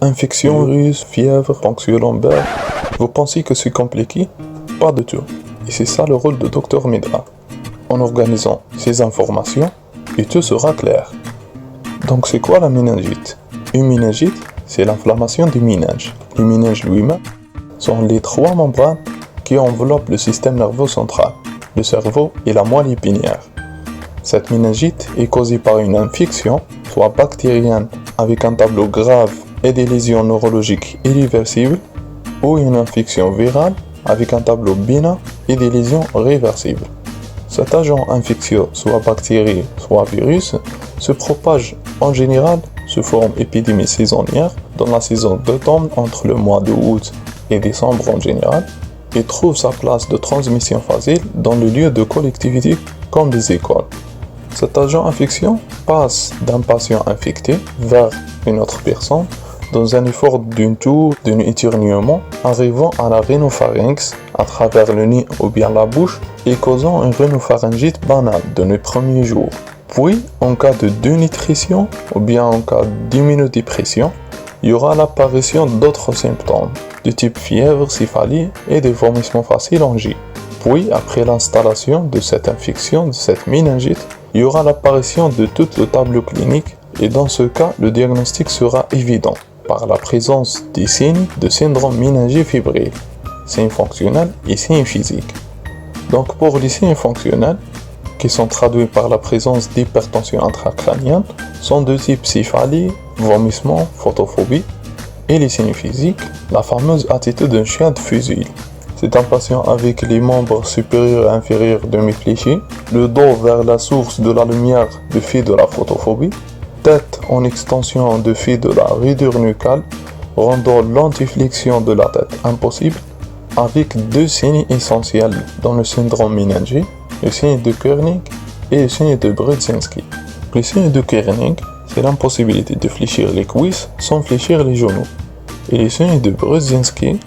Infection, virus, fièvre, ponction lombaire. Vous pensez que c'est compliqué? Pas du tout. Et c'est ça le rôle de Dr Midra. En organisant ces informations, et tout sera clair. Donc c'est quoi la méningite? Une méningite, c'est l'inflammation du méninge. Le méninge lui-même sont les 3 membranes qui enveloppent le système nerveux central, le cerveau et la moelle épinière. Cette méningite est causée par une infection, soit bactérienne avec un tableau grave et des lésions neurologiques irréversibles, ou une infection virale avec un tableau bénin et des lésions réversibles. Cet agent infectieux, soit bactérie, soit virus, se propage en général sous forme épidémie saisonnière dans la saison d'automne entre le mois de août et décembre en général, et trouve sa place de transmission facile dans le lieu de collectivité comme les écoles. Cet agent infectieux passe d'un patient infecté vers une autre personne dans un effort d'une toux, d'un éternuement, arrivant à la rhinopharynx à travers le nez ou bien la bouche et causant une rhinopharyngite banale dans les premiers jours. Puis, en cas de dénutrition ou bien en cas d'immunodépression, il y aura l'apparition d'autres symptômes de type fièvre, céphalie et des vomissements faciles en J. Puis, après l'installation de cette infection, de cette méningite, il y aura l'apparition de tout le tableau clinique et dans ce cas, le diagnostic sera évident par la présence des signes de syndrome méningé fébrile, signes fonctionnels et signes physiques. Donc pour les signes fonctionnels, qui sont traduits par la présence d'hypertension intracrânienne, sont de type céphalie, vomissement, photophobie, et les signes physiques, la fameuse attitude d'un chien de fusil. C'est un patient avec les membres supérieurs et inférieurs demi-fléchis, le dos vers la source de la lumière du fait de la photophobie, tête en extension du fait de la raidure nucale, rendant l'antiflexion de la tête impossible, avec 2 signes essentiels dans le syndrome méningé, le signe de Koenig et le signe de Brudzinski. Le signe de Koenig, c'est l'impossibilité de fléchir les cuisses sans fléchir les genoux. Et le signe de Brudzinski,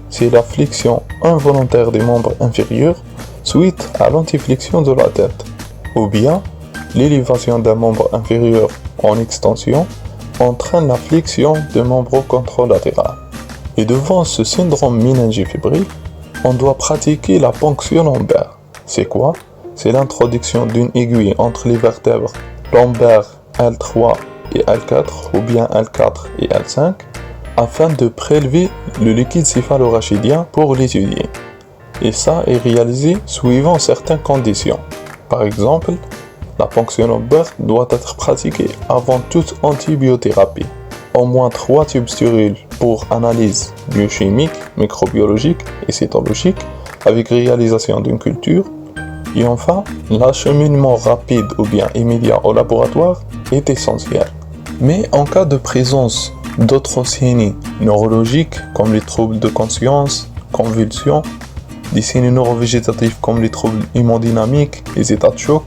c'est la flexion involontaire des membres inférieurs suite à l'antiflexion de la tête, ou bien l'élévation d'un membre inférieur en extension entraîne la flexion des membres contralatéraux. Et devant ce syndrome méningé fébrile, on doit pratiquer la ponction lombaire. C'est quoi? C'est l'introduction d'une aiguille entre les vertèbres lombaires L3 et L4 ou bien L4 et L5 afin de prélever le liquide céphalorachidien pour l'étudier. Et ça est réalisé suivant certaines conditions. Par exemple, la ponction lombaire doit être pratiquée avant toute antibiothérapie. Au moins 3 tubes stériles pour analyse biochimique, microbiologique et cytologique avec réalisation d'une culture. Et enfin, l'acheminement rapide ou bien immédiat au laboratoire est essentiel. Mais en cas de présence d'autres signes neurologiques comme les troubles de conscience, convulsions, des signes neurovégétatifs comme les troubles hémodynamiques, les états de choc,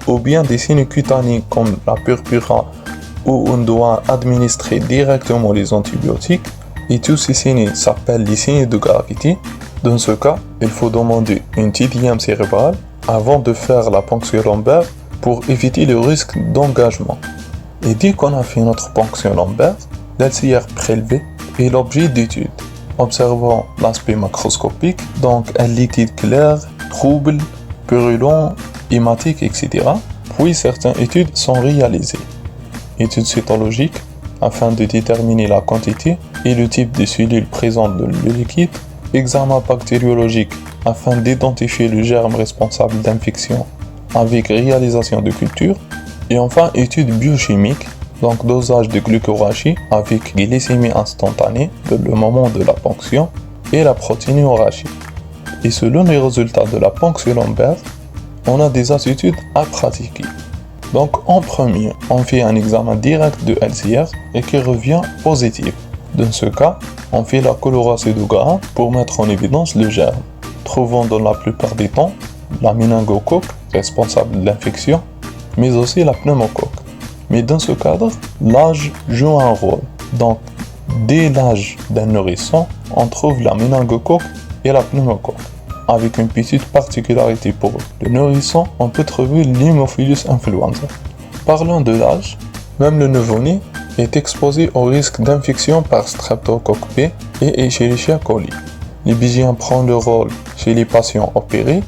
ou bien des signes cutanés comme la purpura où on doit administrer directement les antibiotiques, et tous ces signes s'appellent les signes de gravité. Dans ce cas, il faut demander une TDM cérébrale avant de faire la ponction lombaire pour éviter le risque d'engagement. Et dès qu'on a fait notre ponction lombaire, l'LCR prélevé est l'objet d'étude, observant l'aspect macroscopique, donc un liquide clair, trouble, purulent, hématique, etc. Puis certaines études sont réalisées. Études cytologiques afin de déterminer la quantité et le type de cellules présentes dans le liquide, examen bactériologique afin d'identifier le germe responsable d'infection avec réalisation de culture, et enfin études biochimiques, donc dosage de glucorachie avec glycémie instantanée dans le moment de la ponction et la protéinorachie. Et selon les résultats de la ponction lombaire, on a des attitudes à pratiquer. Donc en premier, on fait un examen direct de LCR et qui revient positif. Dans ce cas, on fait la chloracédogramme pour mettre en évidence le germe, trouvant dans la plupart des temps la méningocoque responsable de l'infection, mais aussi la pneumocoque. Mais dans ce cadre, l'âge joue un rôle. Donc, dès l'âge d'un nourrisson, on trouve la méningocoque et la pneumocoque. Avec une petite particularité pour le nourrisson, on peut trouver l'Haemophilus influenza. Parlant de l'âge, même le nouveau-né est exposé au risque d'infection par Streptocoque B et Escherichia coli. L'Ibizien prend le rôle chez les patients opérés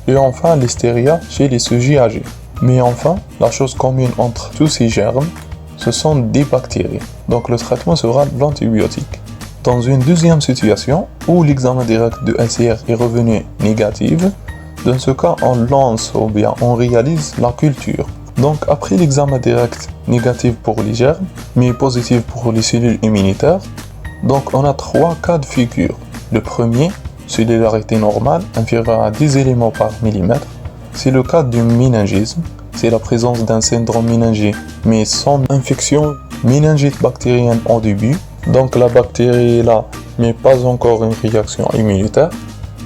et enfin l'Listeria chez les sujets âgés. Mais enfin, la chose commune entre tous ces germes, ce sont des bactéries. Donc le traitement sera l'antibiotique. Dans une deuxième situation où l'examen direct de LCR est revenu négatif, dans ce cas on lance ou bien on réalise la culture. Donc après l'examen direct négatif pour les germes, mais positif pour les cellules immunitaires, donc on a 3 cas de figure. Le premier, cellularité normale inférieure à 10 éléments par millimètre, c'est le cas du méningisme, c'est la présence d'un syndrome méningé mais sans infection méningite bactérienne au début. Donc la bactérie est là, mais pas encore une réaction immunitaire.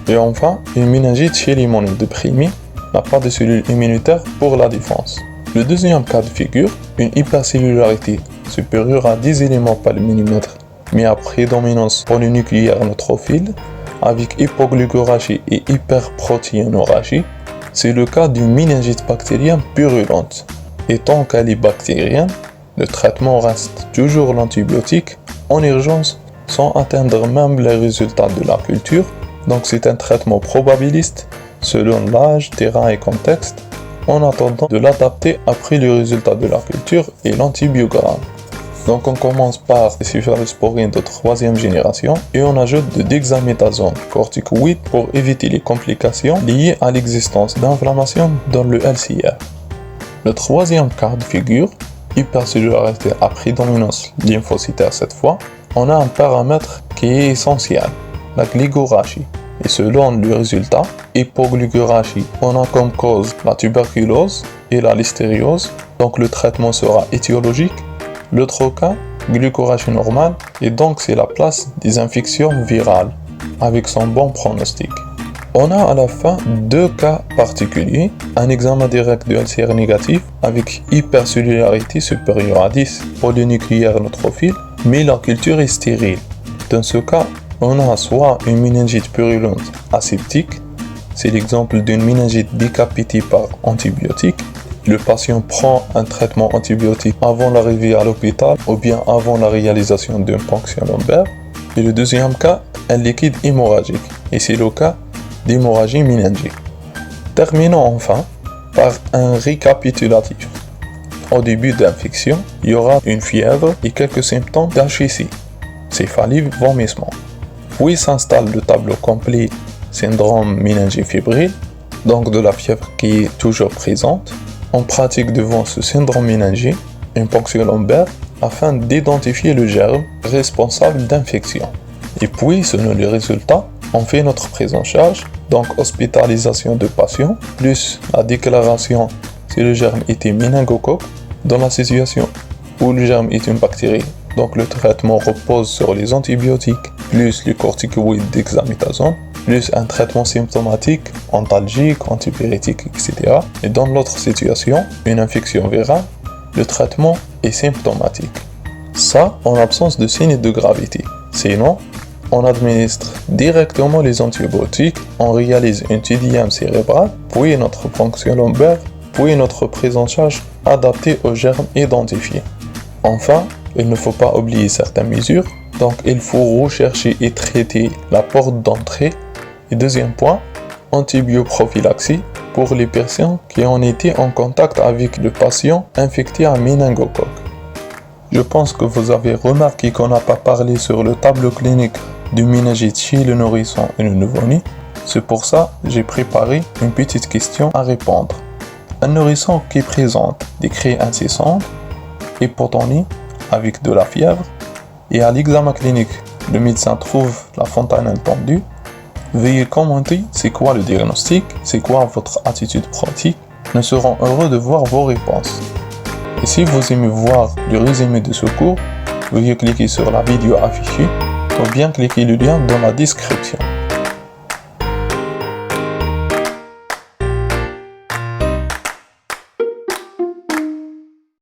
Et enfin, une méningite chez les monodéprimés n'a pas de cellules immunitaires pour la défense. Le deuxième cas de figure, une hypercellularité supérieure à 10 éléments par millimètre, mais à prédominance polynucléaire neutrophile, avec hypoglycérgie et hyperprotéinorragie, c'est le cas d'une méningite bactérienne purulente. Et tant qu'elle est bactérienne, le traitement reste toujours l'antibiotique en urgence sans atteindre même les résultats de la culture. Donc c'est un traitement probabiliste selon l'âge, terrain et contexte, en attendant de l'adapter après le résultat de la culture et l'antibiogramme. Donc on commence par les céphalosporines de 3e génération et on ajoute de dexaméthasone corticoïde pour éviter les complications liées à l'existence d'inflammation dans le LCR. Le troisième cas de figure, hypercellularité à prédominance lymphocytaire cette fois, on a un paramètre qui est essentiel, la glycorragie. Et selon le résultat, hypoglycéragie, on a comme cause la tuberculose et la listériose, donc le traitement sera étiologique. L'autre cas, glycéragie normale, et donc c'est la place des infections virales, avec son bon pronostic. On a à la fin 2 cas particuliers, un examen direct de LCR négatif avec hypercellularité supérieure à 10 polynucléaire neutrophile, mais la culture est stérile. Dans ce cas, on a soit une méningite purulente aseptique, c'est l'exemple d'une méningite décapitée par antibiotique. Le patient prend un traitement antibiotique avant l'arrivée à l'hôpital ou bien avant la réalisation d'une ponction lombaire. Et le deuxième cas, un liquide hémorragique, et c'est le cas d'hémorragie méningique. Terminons enfin par un récapitulatif. Au début d'infection, il y aura une fièvre et quelques symptômes d'HIC, céphalie, vomissement. Puis s'installe le tableau complet syndrome méningifébrile, donc de la fièvre qui est toujours présente. On pratique devant ce syndrome méningé une ponction lombaire afin d'identifier le germe responsable d'infection. Et puis, selon les résultats, on fait notre prise en charge, donc hospitalisation de patients, plus la déclaration si le germe était méningocoque. Dans la situation où le germe est une bactérie, donc le traitement repose sur les antibiotiques, plus les corticoïdes dexaméthasone, plus un traitement symptomatique, antalgique, antipyrétique, etc. Et dans l'autre situation, une infection virale, le traitement est symptomatique. Ça, en absence de signes de gravité. Sinon, on administre directement les antibiotiques, on réalise une TDM cérébrale, puis notre ponction lombaire, puis notre prise en charge adaptée aux germes identifiés. Enfin, il ne faut pas oublier certaines mesures, donc il faut rechercher et traiter la porte d'entrée. Et deuxième point, antibioprophylaxie pour les patients qui ont été en contact avec le patient infecté à méningocoque. Je pense que vous avez remarqué qu'on n'a pas parlé sur le tableau clinique du méningite chez le nourrisson et le nouveau-né. C'est pour ça que j'ai préparé une petite question à répondre. Un nourrisson qui présente des cris incessantes, hypotonie avec de la fièvre, et à l'examen clinique, le médecin trouve la fontanelle tendue. Veuillez commenter c'est quoi le diagnostic, c'est quoi votre attitude pratique. Nous serons heureux de voir vos réponses. Et si vous aimez voir le résumé de ce cours, veuillez cliquer sur la vidéo affichée ou bien cliquer le lien dans la description.